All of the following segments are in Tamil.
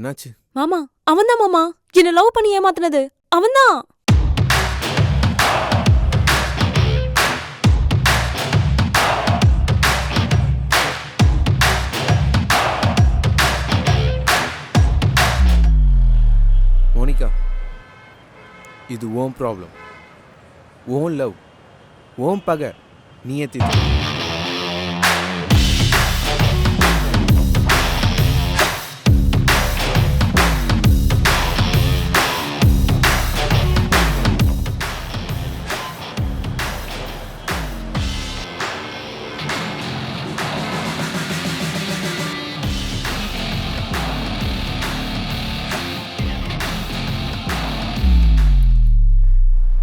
என்னாச்சு? மாமா அவன்தான் மாமா என்ன லவ் பண்ணி ஏமாத்துனது அவன்தான். மோனிகா, இது own problem, own love, own பகை, நீயே தீர்த்து.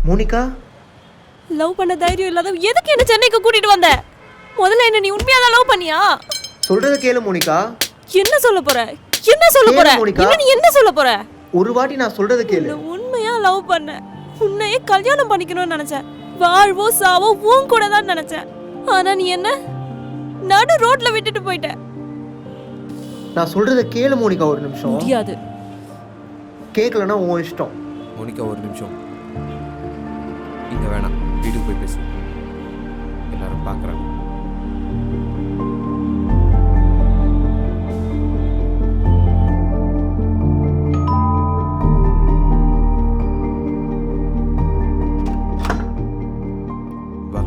மோனிகா, லவ் பண்ண தைரியம் இல்லாத எதுக்கு என்ன சென்னைக்கு கூட்டிட்டு வந்த? முதல்ல என்ன நீ உண்மையாதான் லவ் பண்ணியா? சொல்றத கேளு மோனிகா. என்ன சொல்ல போற? என்ன சொல்ல போற? இன்னும் நீ என்ன சொல்ல போற? ஒரு வாட்டி நான் சொல்றத கேளு. நான் உண்மையா லவ் பண்ண, உன்னையே கல்யாணம் பண்ணிக்கணும்னு நினைச்சேன். வாழ்வோ சாவோ உன் கூட தான் நினைச்சேன். ஆனா நீ என்ன நடு ரோட்ல விட்டுட்டு போயிட்ட. நான் சொல்றத கேளு மோனிகா, ஒரு நிமிஷம். முடியாது. கேட்கலன்னா உன் இஷ்டம். மோனிகா ஒரு நிமிஷம், இங்க வேணாம், வீட்டுக்கு போய் பேசு, எல்லாரும் பார்க்குறாங்க. வா.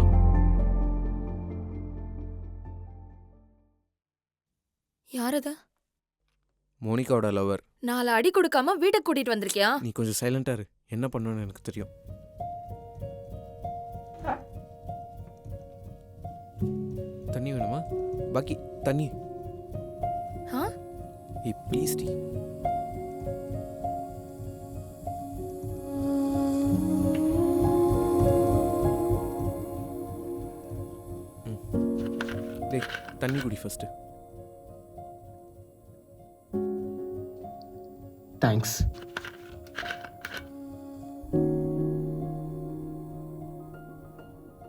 யாரத? மோனிகாவோட லவர். 4 அடி கொடுக்காம வீட்டுக்கு கூட்டிட்டு வந்திருக்கியா? நீ கொஞ்சம் சைலண்டா இரு, என்ன பண்ணணும்னு எனக்கு தெரியும். தண்ணி வேணுமா? பாக்கி தண்ணி. ப்ளீஸ் டி. தண்ணி குடி ஃபர்ஸ்ட். தேங்க்ஸ்.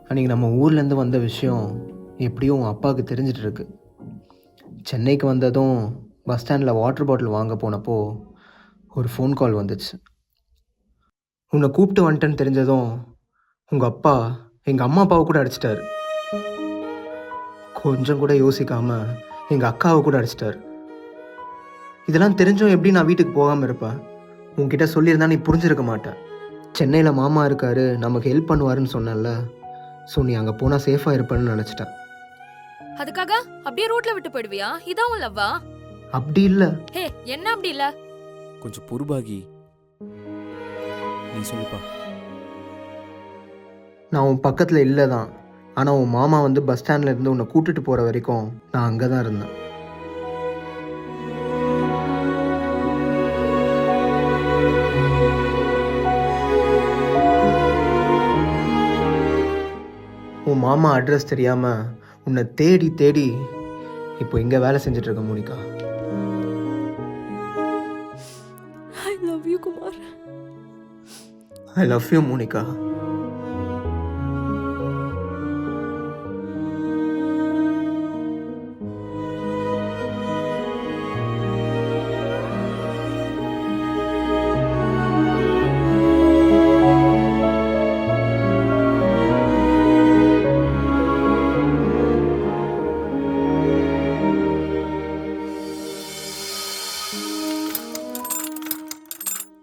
அன்றைக்கி நம்ம ஊர்லேருந்து வந்த விஷயம் எப்படியும் உன் அப்பாவுக்கு தெரிஞ்சிட்டு இருக்கு. சென்னைக்கு வந்ததும் பஸ் ஸ்டாண்டில் வாட்டர் பாட்டில் வாங்க போனப்போ ஒரு ஃபோன் கால் வந்துச்சு. உன்னை கூப்பிட்டு வந்துட்டேன்னு தெரிஞ்சதும் உங்கள் அப்பா எங்கள் அம்மா அப்பாவை கூட அடிச்சிட்டாரு. கொஞ்சம் கூட யோசிக்காமல் எங்கள் அக்காவை கூட அடிச்சிட்டாரு. இதெல்லாம் தெரிஞ்சும் எப்படி நான் வீட்டுக்கு போகாமல் இருப்பேன்? உன்கிட்ட சொல்லியிருந்தா நீ புரிஞ்சிருக்க மாட்டேன். சென்னையில் மாமா இருக்காரு, நமக்கு ஹெல்ப் பண்ணுவாருன்னு சொன்னேன்ல. ஸோ நீ அங்கே போனால் சேஃபாக இருப்பேன்னு நினச்சிட்டேன். அதுக்காக அப்படியே ரோட்ல விட்டு போயிடுவியா? இதான் உன் லவ்வா? அப்படி இல்லை. ஹே, என்ன அப்படி இல்லை? கொஞ்சம் பொறுபாகி, நீ சொல்லுப்பா. நான் உன் பக்கத்தில் இல்லை தான். ஆனால் உன் மாமா வந்து பஸ் ஸ்டாண்டில் இருந்து உன்னை கூட்டிட்டு போகிற வரைக்கும் நான் அங்கே தான் இருந்தேன். உன் மாமா அட்ரஸ் தெரியாமல் உன்னை தேடி தேடி இப்போ இங்கே வேலை செஞ்சுட்டு இருக்க Monica. I love you Kumar. I love you Monica.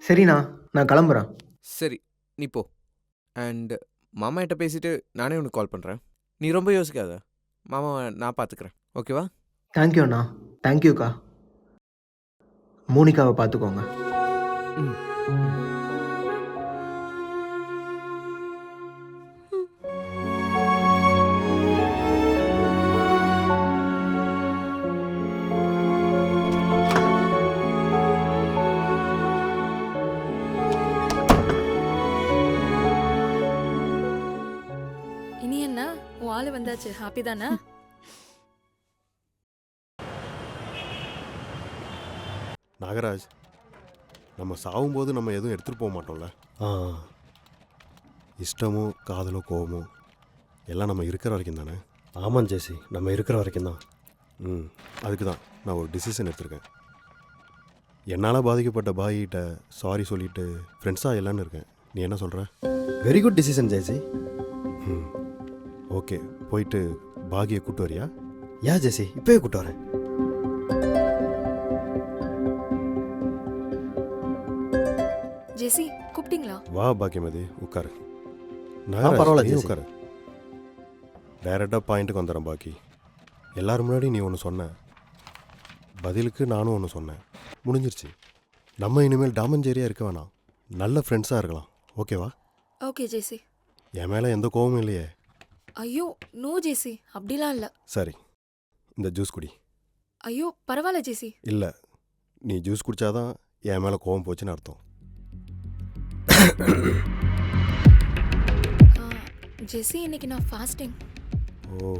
சரிண்ணா, நான் கிளம்புறேன். சரி, நீ போ. அண்ட் மாமா கிட்ட பேசிட்டு நானே உனக்கு கால் பண்ணுறேன். நீ ரொம்ப யோசிக்காத, மாமாவை நான் பார்த்துக்கிறேன், ஓகேவா? தேங்க்யூண்ணா. தேங்க்யூக்கா. மோனிகாவை பார்த்துக்கோங்க. ம். இனி என்ன, உன் ஆளு வந்தாச்சு, ஹாப்பி தானே? நாகராஜ், நம்ம சாகும்போது நம்ம எதுவும் எடுத்துகிட்டு போக மாட்டோம்ல. இஷ்டமோ காதலோ கோவமோ எல்லாம் நம்ம இருக்கிற வரைக்கும் தானே. ஆமாம் ஜெசி, நம்ம இருக்கிற வரைக்கும் தான். அதுக்கு தான் நான் ஒரு டிசிஷன் எடுத்திருக்கேன். என்னால் பாதிக்கப்பட்ட பாயிட்ட சாரி சொல்லிட்டு ஃப்ரெண்ட்ஸாக இல்லைன்னு இருக்கேன். நீ என்ன சொல்கிற? Very good decision Jayasi. Hmm, okay. போயிட்டு பாகியை கூட்டு வரியா? யா ஜெயசி, இப்போவே கூட்டு வரேன். ஜெசி கூப்பிட்டீங்களா? வா பாக்கியமதி, உட்காரு. பரவாயில்ல நீ ஜெசி. உட்காரு. டைரெக்டாக பாயிண்ட்டுக்கு வந்துடுறேன். பாக்கி எல்லாரும் முன்னாடி நீ ஒன்று சொன்ன, பதிலுக்கு நானும் ஒன்று சொன்னேன். முடிஞ்சிருச்சு. நம்ம இனிமேல் டாமஞ்சேரியாக இருக்க வேணாம், நல்ல ஃப்ரெண்ட்ஸாக இருக்கலாம். ஓகேவா? ஓகே ஜெசி. என் மேலே எந்த கோவமும் இல்லையே? ஐயோ நோ ஜெசி, அப்படிலாம் இல்லை. சரி, இந்த ஜூஸ் குடி. ஐயோ பரவாயில்ல ஜெசி. இல்லை, நீ ஜூஸ் குடித்தாதான் என் மேலே கோவம் போச்சுன்னு அர்த்தம். ஜெசி இன்னைக்கு நான் ஃபாஸ்டிங். ஓ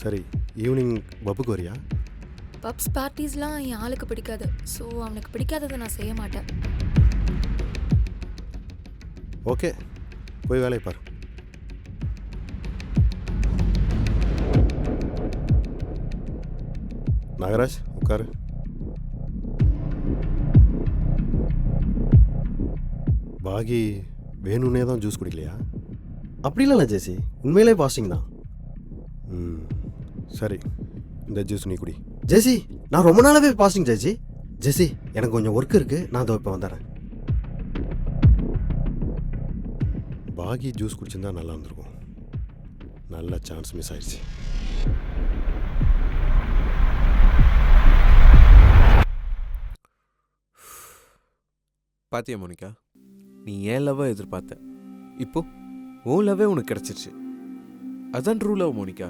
சரி, ஈவினிங் பப்புக்கு வரியா? பப்ஸ் பார்ட்டிஸ்லாம் என் ஆளுக்கு பிடிக்காது. ஸோ அவனுக்கு பிடிக்காததை நான் செய்ய மாட்டேன். ஓகே, போய் வேலையை பாரு. நாகராஜ் உட்காரு. பாகி வேணும்னே தான் ஜூஸ் குடிக்கலையா? அப்படிலாம் இல்லை ஜெயசி, உண்மையிலே பாஸ்டிங் தான். ம் சரி, இந்த ஜூஸ் நீ குடி. ஜெயசி, நான் ரொம்ப நாளாவே பாஸ்டிங் ஜெயசி. ஜெயசி, எனக்கு கொஞ்சம் ஒர்க் இருக்குது, நான் அதோ இப்போ வந்துடுறேன். பாகி ஜூஸ் குடிச்சிருந்தா நல்லா இருந்திருக்கும். நல்ல சான்ஸ் மிஸ் ஆயிடுச்சு. பாத்தியா மோனிகா, நீ ஏன் லவ்வை எதிர்பார்த்த, இப்போ உன் லவ்வே உனக்கு கிடைச்சிருச்சு. அதான் ட்ரூ லவ் மோனிகா.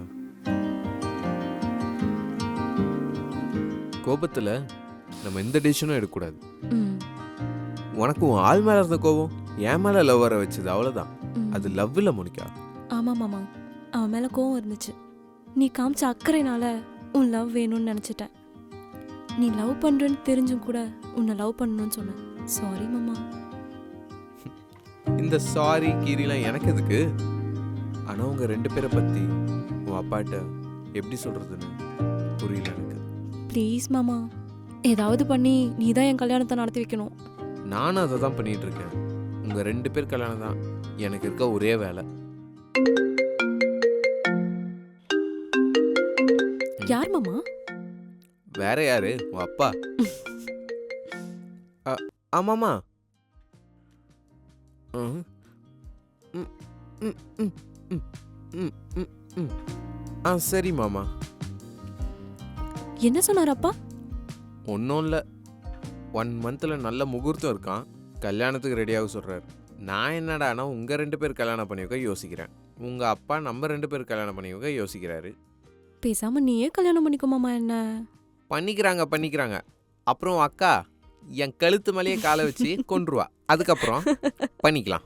கோபத்தில் நம்ம எந்த டிசிஷனும் எடுக்கக்கூடாது. உனக்கு உன் ஆள் மேலே இருந்த கோபம் என் மேலே லவ் வர வச்சது, அவ்வளோதான். அது லவ் இல்லை மோனிகா. ஆமாம் மாமா, அவன் மேலே கோவம் இருந்துச்சு. நீ காமிச்ச அக்கறைனால உன் லவ் வேணும்னு நினச்சிட்டேன். நீ லவ் பண்ணுறேன்னு தெரிஞ்சும் கூட உன்னை லவ் பண்ணணும்னு சொன்னேன். சாரி மாமா. இந்த சாரி கீரிலாம் எனக்கு எதுக்கு? ஆனால் உங்கள் 2 பேரை பற்றி உன் அப்பாட்ட எப்படி சொல்கிறதுன்னு புரியல எனக்கு. ப்ளீஸ் மாமா, ஏதாவது பண்ணி நீ தான் என் கல்யாணத்தை நடத்தி வைக்கணும். நானும் அதை தான் பண்ணிட்டு இருக்கேன். உங்கள் 2 பேர் கல்யாணம் தான் எனக்கு இருக்க ஒரே வேலை. யார் மாமா? வேற யாரு? உன் அப்பா. ஆமாம்மா. சரி மாமா. என்ன சொன்னார் அப்பா? ஒன்றும் இல்லை, 1 monthல நல்ல முகூர்த்தம் இருக்கான், கல்யாணத்துக்கு ரெடியாக சொல்கிறார். நான் என்னடானா உங்கள் 2 பேர் கல்யாணம் பண்ணி வைக்க யோசிக்கிறேன். உங்கள் அப்பா நம்ம 2 பேர் கல்யாணம் பண்ணி வைக்க யோசிக்கிறாரு. பேசாமல் நீயே கல்யாணம் பண்ணிக்கோ மாமா. என்ன பண்ணிக்கிறாங்க. அப்புறம் அக்கா என் கழுத்து மேலேயே காலை வச்சு கொன்றுவா. அதுக்கப்புறம் பண்ணிக்கலாம்.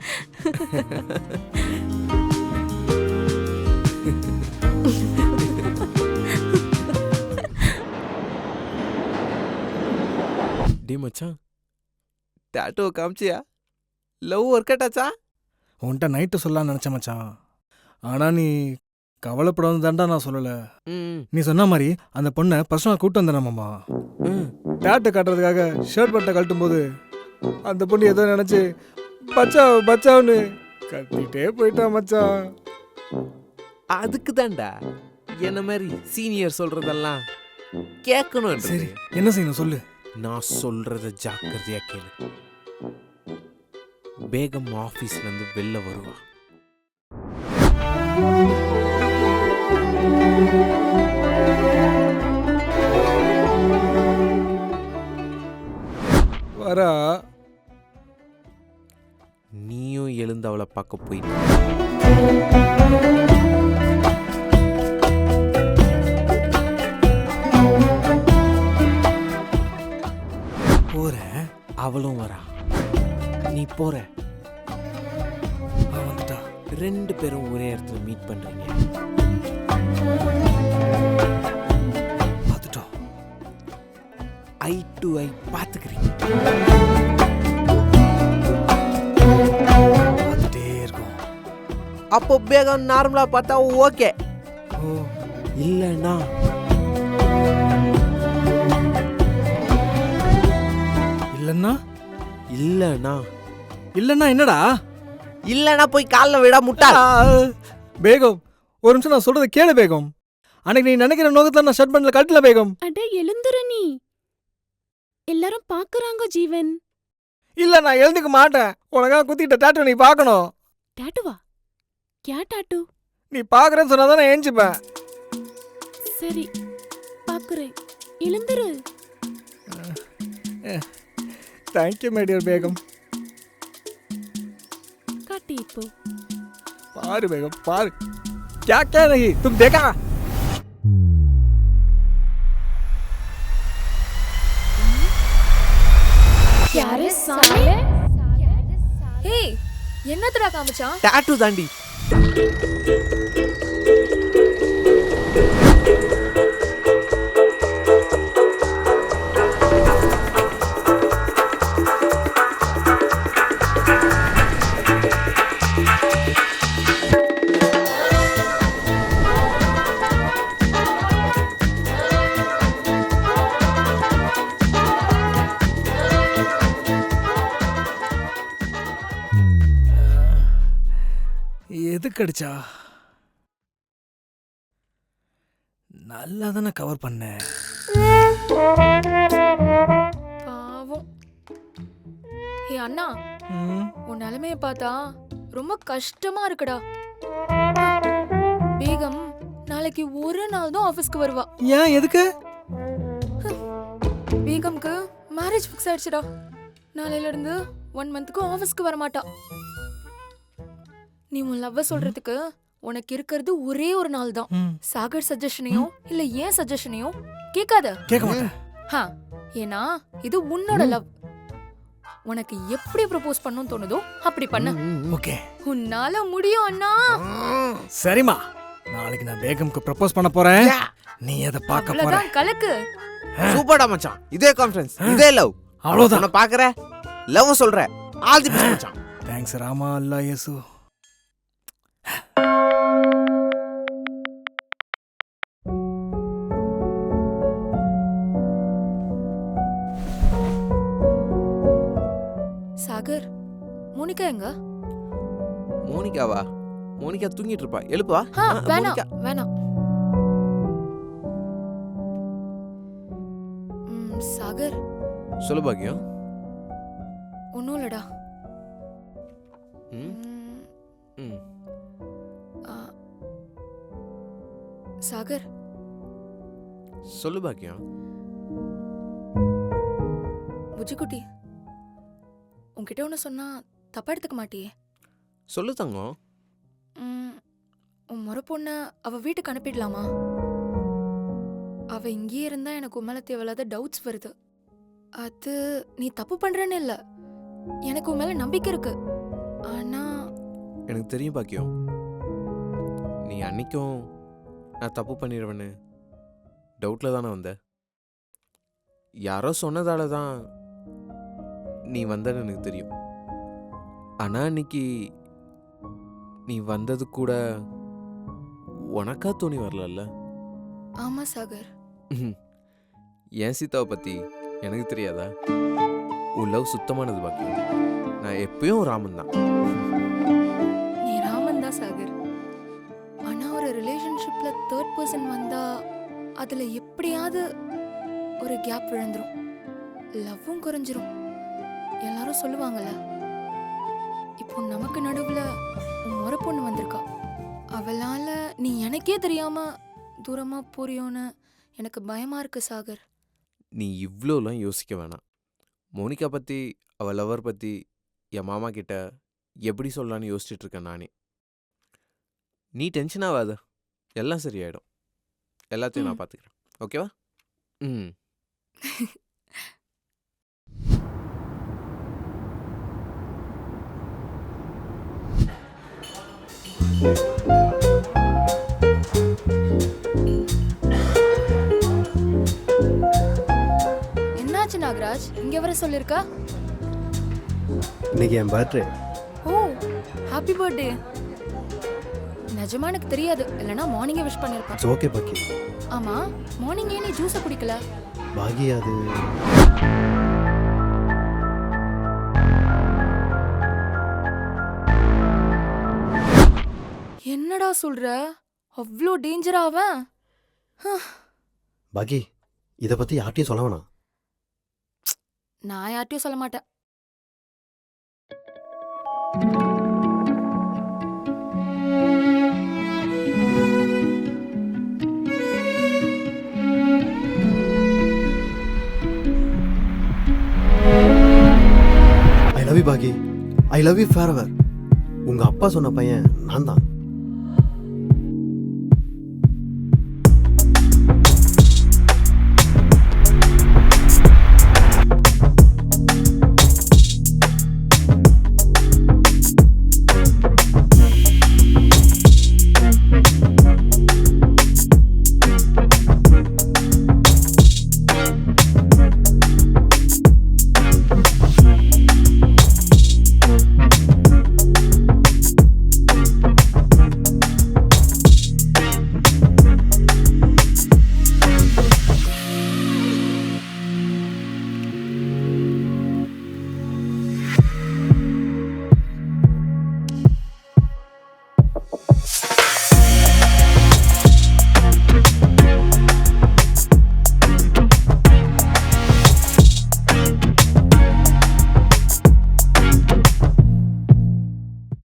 டி மச்சான், டாட்டோ காமிச்சியா? லவ் ஒர்க் அவுட் ஆச்சா? உன்கிட்ட நைட்டு சொல்லலாம்னு நினச்சேன் மச்சான். ஆனால் நீ கவலைப்படாமல் தான்டா நான் சொல்லலை. நீ சொன்ன மாதிரி அந்த பொண்ணை பர்சனலாக கூப்பிட்டு வந்தேனாமாம்மா. டேட்டை காட்டுறதுக்காக ஷர்ட் பட்டை கழட்டும் போது அந்த பொண்ணு ஏதோ நினச்சி பச்சாவுன்னு கத்திட்டே போயிட்டா மச்சான். அதுக்கு தான்டா என்ன மாதிரி சீனியர் சொல்றதெல்லாம் கேட்கணும். சரி, என்ன செய்யணும் சொல்லு. நான் சொல்றத ஜாக்கிரதையா கேளு. பேகம் ஆபீஸ்ல இருந்து வெளில வருவா. வரா, நீயும் எழுந்து அவளை பார்க்க போயிட்ட. போற, அவளும் வரா. நீ போற, வந்துட்டா. 2 பேரும் ஒரே இடத்துல மீட் பண்றீங்க. பார்த்துட்டோம். ஐ டு ஐ பார்த்துக்கிறீங்க. பார்த்துட்டே இருக்கோம். அப்போ பேகம் நார்மலா பார்த்தா ஓகே. ஓ, இல்லைன்னா இல்லைன்னா இல்லைண்ணா இல்லைன்னா என்னடா? இல்லைண்ணா போய் காலில் விட முட்டா. பேகம், ஒரு நிமிஷம் நான் சொல்றதை கேளு பேகம். அன்னைக்கு நீ நினைக்கிற நோக்கத்துல நான் ஷர்ட் பண்ணல கட்டல பேகம். அட எழுந்துரு நீ. எல்லாரும் பாக்குறாங்க ஜீவன். இல்ல நான் எழுந்துக்க மாட்டேன். உனக்காக குத்திட்ட டாட்டூ நீ பார்க்கணும். டாட்டுவா? கியா டாட்டு? நீ பார்க்கறேன்னு சொன்னாதான் நான் ஏஞ்சிப்பேன். சரி பாக்குறேன். எழுந்துரு. Thank you my dear Begum. காட்டு இப்போ. பாரு பேகம் பாரு. क्या क्या नहीं तुम देखा? யாரே சாலே? ஏய், என்னதுடா காமிச்சான்? டாட்டூ தாண்டி. எதுக்கு அடிச்சா? நல்லா தானே கவர் பண்ண. பாவம். ஏய் அண்ணா, உன் நிலைமைய பார்த்தா ரொம்ப கஷ்டமா இருக்குடா. பேகம் நாளைக்கு ஒரு நாள் தான் ஆபீஸ்க்கு வருவா. ஏன் எதுக்கு? பேகம்க்கு மேரேஜ் ஃபிக்ஸ் ஆயிடுச்சுடா. நாளையில இருந்து 1 மந்த்க்கு ஆபீஸ்க்கு வர மாட்டா. நீ உன் லவ்வ சொல்றதுக்கு உனக்கு இருக்கிறது ஒரே ஒரு நாள் தான். சாகர் சஜஷனையோ இல்ல ஏன் சஜஷனையோ கேட்காத. கேட்க மாட்டேன். ஏன்னா இது உன்னோட லவ். உனக்கு எப்படி ப்ரப்போஸ் பண்ணனும் தோணுதோ அப்படி பண்ணு. ஓகே, உன்னால முடியும் அண்ணா. சரிமா, நாளைக்கு நான் பேகம்க்கு ப்ரப்போஸ் பண்ண போறேன். நீ அத பார்க்க போற. அவ்வளவுதான் கலக்கு. சூப்பர்டா மச்சான். இதே கான்ஃபிடன்ஸ், இதே லவ். அவ்வளவுதான். உன்னை பார்க்கற, லவ் சொல்ற. ஆல் தி பெஸ்ட் மச்சான். தேங்க்ஸ் ராமா அல்லா இயேசு. சாகர், மோனிகா எங்க? மோனிகாவா? மோனிகா தூங்கிட்டு இருப்பா. எழுப்பா. வேணாம் வேணாம். சாகர், சொல்லு பாக்கியம். ஒன்னும் இல்லடா. சாகர், சொல்லு பாக்கியம். புஜிக்குட்டி, உன்கிட்ட ஒன்று சொன்னா தப்பா எடுத்துக்க மாட்டியே? சொல்லு தங்கம். உன் முறை பொண்ண அவ வீட்டுக்கு அனுப்பிடலாமா? அவ இங்கேயே இருந்தா எனக்கு உன் மேல தேவையில்லாத டவுட்ஸ் வருது. அது நீ தப்பு பண்றேன்னு இல்ல, எனக்கு உன் மேல நம்பிக்கை இருக்கு. ஆனா எனக்கு தெரியும் பாக்கியம், நீ அன்னைக்கும் நான் தப்பு பண்ணிடுவேன்னு டவுட்ல தானே வந்த. யாரோ சொன்னதால தான் நீ வந்தன்னு எனக்கு தெரியும். ஆனா அன்னைக்கு நீ வந்தது கூட உனக்கா தோணி வரல. ஆமா சாகர். என் சீதாவை பத்தி எனக்கு தெரியாதா? உன் லவ் சுத்தமானது பாக்கியம். நான் எப்பயும் ராமன் தான். நீ ராமன் தான் சாகர். ஆனா ஒரு ரிலேஷன்ஷிப்ல தேர்ட் பர்சன் வந்தா அதுல எப்படியாவது ஒரு கேப் விழுந்துரும், லவ்வும் குறைஞ்சிரும். எல்லாரும் சொல்லுவாங்கல்ல, இப்போ நமக்கு நடுவுல உன் முறை பொண்ணு வந்திருக்கா. அவளால நீ எனக்கே தெரியாம தூரமா போறியோன்னு எனக்கு பயமா இருக்கு சாகர். நீ இவ்வளோலாம் யோசிக்க வேணாம். மோனிகா பற்றி, அவள் லவர் பற்றி என் மாமா கிட்ட எப்படி சொல்லலான்னு யோசிச்சுட்டு இருக்கேன் நானே. நீ டென்ஷன் ஆகாத, எல்லாம் சரியாயிடும். எல்லாத்தையும் நான் பார்த்துக்கிறேன். ஓகேவா? ம். என்னாச்சு நாகராஜ், இங்க வர சொல்லிருக்கா? இன்னைக்கு என் பர்த்டே. ஓ, ஹாப்பி பர்த்டே. நிஜமா எனக்கு தெரியாது, இல்லைன்னா மார்னிங்கே விஷ் பண்ணிருப்பேன். இட்ஸ் ஓகே பாக்கி. ஆமா, மார்னிங் ஏன் நீ ஜூஸை குடிக்கல? பாகி அது என்னடா சொல்ற? அவ்வளோ டேஞ்சரா அவன்? பாக்கி இதை பற்றி யார்ட்டையும் சொல்ல வேணாம். நான் யார்ட்டையும் சொல்ல மாட்டேன். ஐ லவ் யூ பாக்கி. ஐ லவ் யூ ஃபார் எவர். உங்கள் அப்பா சொன்ன பையன் நான் தான்.